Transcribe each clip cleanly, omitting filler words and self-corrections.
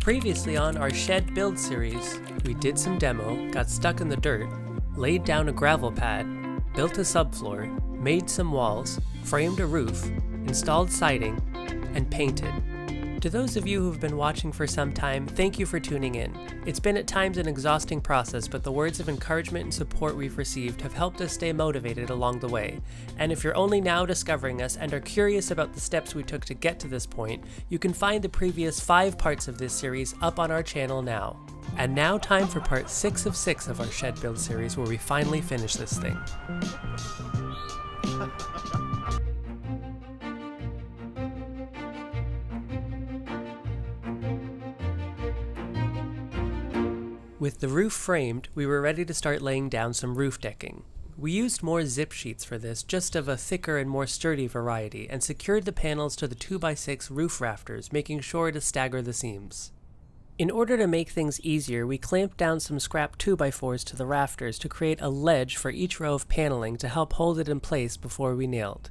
Previously on our shed build series, we did some demo, got stuck in the dirt, laid down a gravel pad, built a subfloor, made some walls, framed a roof, installed siding, and painted. To those of you who have been watching for some time, thank you for tuning in. It's been at times an exhausting process, but the words of encouragement and support we've received have helped us stay motivated along the way. And if you're only now discovering us and are curious about the steps we took to get to this point, you can find the previous 5 parts of this series up on our channel now. And now time for part 6 of 6 of our shed build series, where we finally finish this thing. With the roof framed, we were ready to start laying down some roof decking. We used more zip sheets for this, just of a thicker and more sturdy variety, and secured the panels to the 2x6 roof rafters, making sure to stagger the seams. In order to make things easier, we clamped down some scrap 2x4s to the rafters to create a ledge for each row of paneling to help hold it in place before we nailed.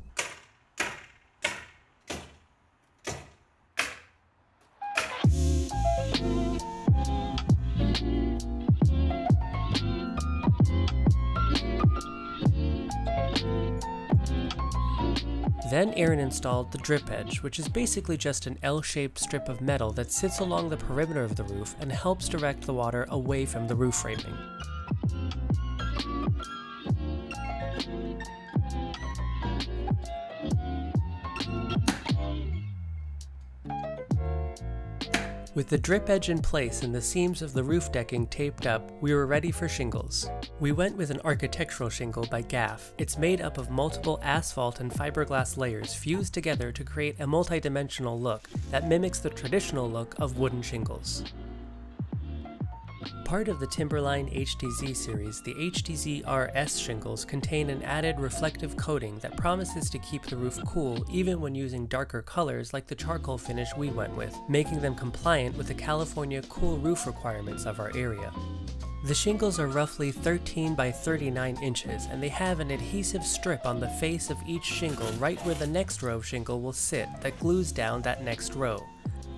Then Aaron installed the drip edge, which is basically just an L-shaped strip of metal that sits along the perimeter of the roof and helps direct the water away from the roof framing. With the drip edge in place and the seams of the roof decking taped up, we were ready for shingles. We went with an architectural shingle by Gaff. It's made up of multiple asphalt and fiberglass layers fused together to create a multi-dimensional look that mimics the traditional look of wooden shingles. Part of the Timberline HDZ series, the HDZ RS shingles contain an added reflective coating that promises to keep the roof cool even when using darker colors like the charcoal finish we went with, making them compliant with the California cool roof requirements of our area. The shingles are roughly 13 by 39 inches, and they have an adhesive strip on the face of each shingle right where the next row of shingle will sit that glues down that next row.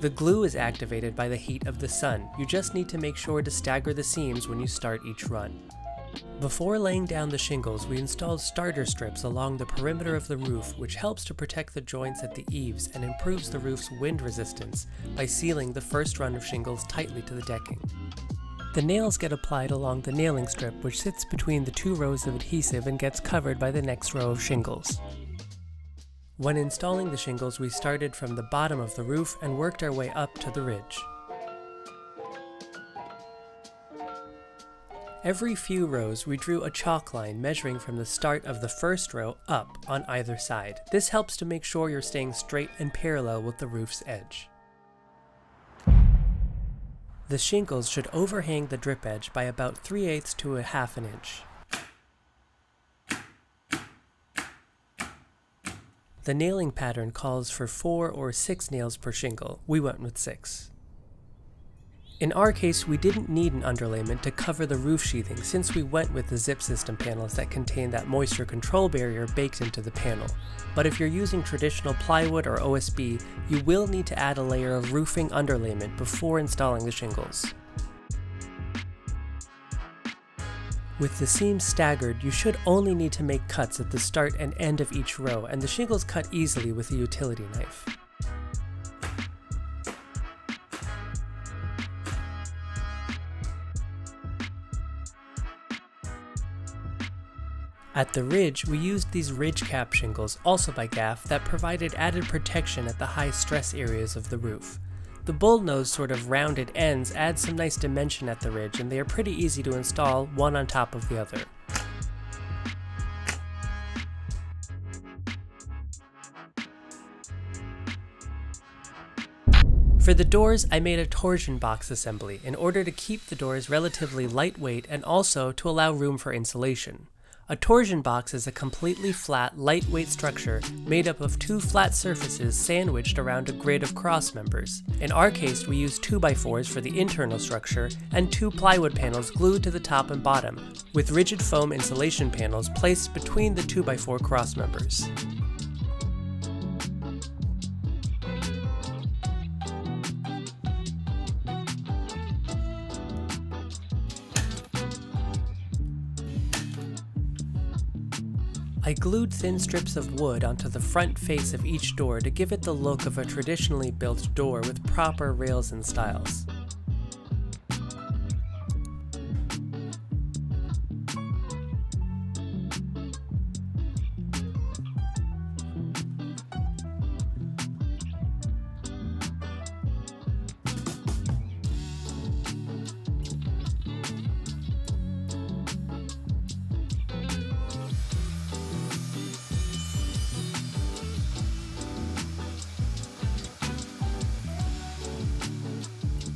The glue is activated by the heat of the sun. You just need to make sure to stagger the seams when you start each run. Before laying down the shingles, we installed starter strips along the perimeter of the roof, which helps to protect the joints at the eaves and improves the roof's wind resistance by sealing the first run of shingles tightly to the decking. The nails get applied along the nailing strip, which sits between the 2 rows of adhesive and gets covered by the next row of shingles. When installing the shingles, we started from the bottom of the roof and worked our way up to the ridge. Every few rows, we drew a chalk line measuring from the start of the first row up on either side. This helps to make sure you're staying straight and parallel with the roof's edge. The shingles should overhang the drip edge by about 3/8 to 1/2 inch. The nailing pattern calls for 4 or 6 nails per shingle. We went with 6. In our case, we didn't need an underlayment to cover the roof sheathing since we went with the zip system panels that contain that moisture control barrier baked into the panel. But if you're using traditional plywood or OSB, you will need to add a layer of roofing underlayment before installing the shingles. With the seams staggered, you should only need to make cuts at the start and end of each row, and the shingles cut easily with a utility knife. At the ridge, we used these ridge cap shingles, also by Gaff, that provided added protection at the high stress areas of the roof. The bullnose sort of rounded ends add some nice dimension at the ridge, and they are pretty easy to install, one on top of the other. For the doors, I made a torsion box assembly in order to keep the doors relatively lightweight and also to allow room for insulation. A torsion box is a completely flat, lightweight structure made up of 2 flat surfaces sandwiched around a grid of cross members. In our case, we used 2x4s for the internal structure and 2 plywood panels glued to the top and bottom, with rigid foam insulation panels placed between the 2x4 cross members. I glued thin strips of wood onto the front face of each door to give it the look of a traditionally built door with proper rails and stiles.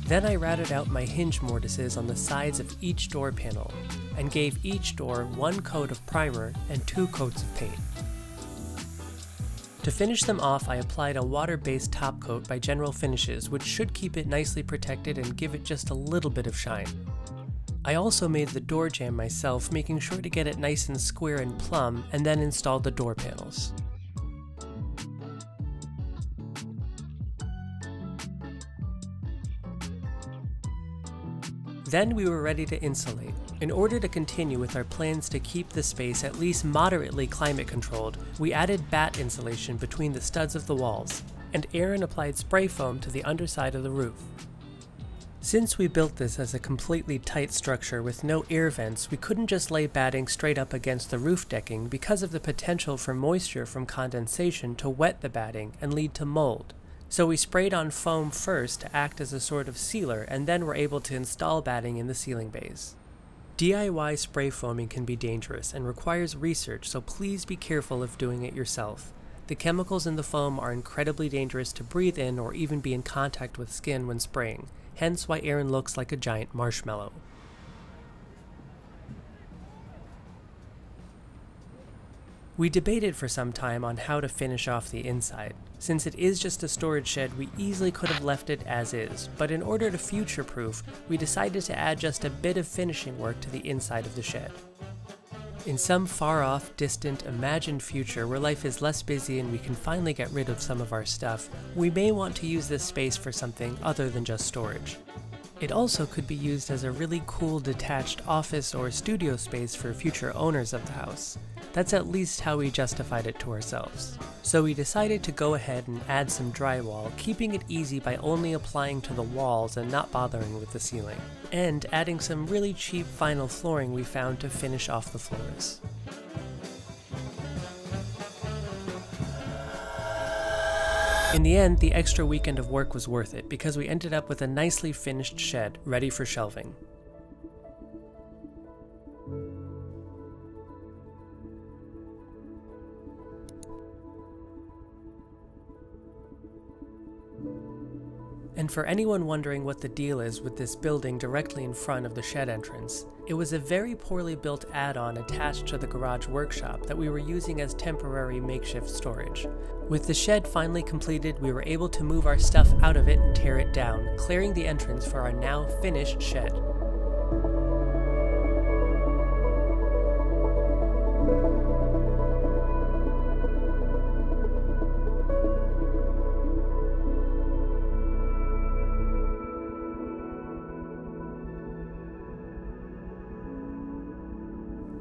Then I routed out my hinge mortises on the sides of each door panel, and gave each door 1 coat of primer and 2 coats of paint. To finish them off, I applied a water-based top coat by General Finishes, which should keep it nicely protected and give it just a little bit of shine. I also made the door jamb myself, making sure to get it nice and square and plumb, and then installed the door panels. Then we were ready to insulate. In order to continue with our plans to keep the space at least moderately climate controlled, we added batt insulation between the studs of the walls, and Aaron applied spray foam to the underside of the roof. Since we built this as a completely tight structure with no air vents, we couldn't just lay batting straight up against the roof decking because of the potential for moisture from condensation to wet the batting and lead to mold. So we sprayed on foam first to act as a sort of sealer, and then were able to install batting in the ceiling bays. DIY spray foaming can be dangerous and requires research, so please be careful if doing it yourself. The chemicals in the foam are incredibly dangerous to breathe in or even be in contact with skin when spraying, hence why Aaron looks like a giant marshmallow. We debated for some time on how to finish off the inside. Since it is just a storage shed, we easily could have left it as is, but in order to future-proof, we decided to add just a bit of finishing work to the inside of the shed. In some far-off, distant, imagined future where life is less busy and we can finally get rid of some of our stuff, we may want to use this space for something other than just storage. It also could be used as a really cool detached office or studio space for future owners of the house. That's at least how we justified it to ourselves. So we decided to go ahead and add some drywall, keeping it easy by only applying to the walls and not bothering with the ceiling, and adding some really cheap vinyl flooring we found to finish off the floors. In the end, the extra weekend of work was worth it because we ended up with a nicely finished shed ready for shelving. And for anyone wondering what the deal is with this building directly in front of the shed entrance, it was a very poorly built add-on attached to the garage workshop that we were using as temporary makeshift storage. With the shed finally completed, we were able to move our stuff out of it and tear it down, clearing the entrance for our now finished shed.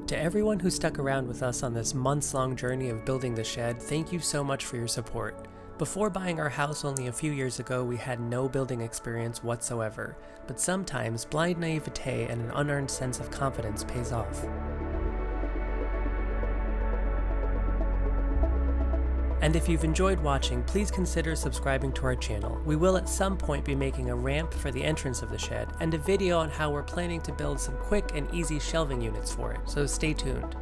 To everyone who stuck around with us on this months-long journey of building the shed, thank you so much for your support. Before buying our house only a few years ago, we had no building experience whatsoever, but sometimes blind naivete and an unearned sense of confidence pays off. And if you've enjoyed watching, please consider subscribing to our channel. We will at some point be making a ramp for the entrance of the shed, and a video on how we're planning to build some quick and easy shelving units for it, so stay tuned.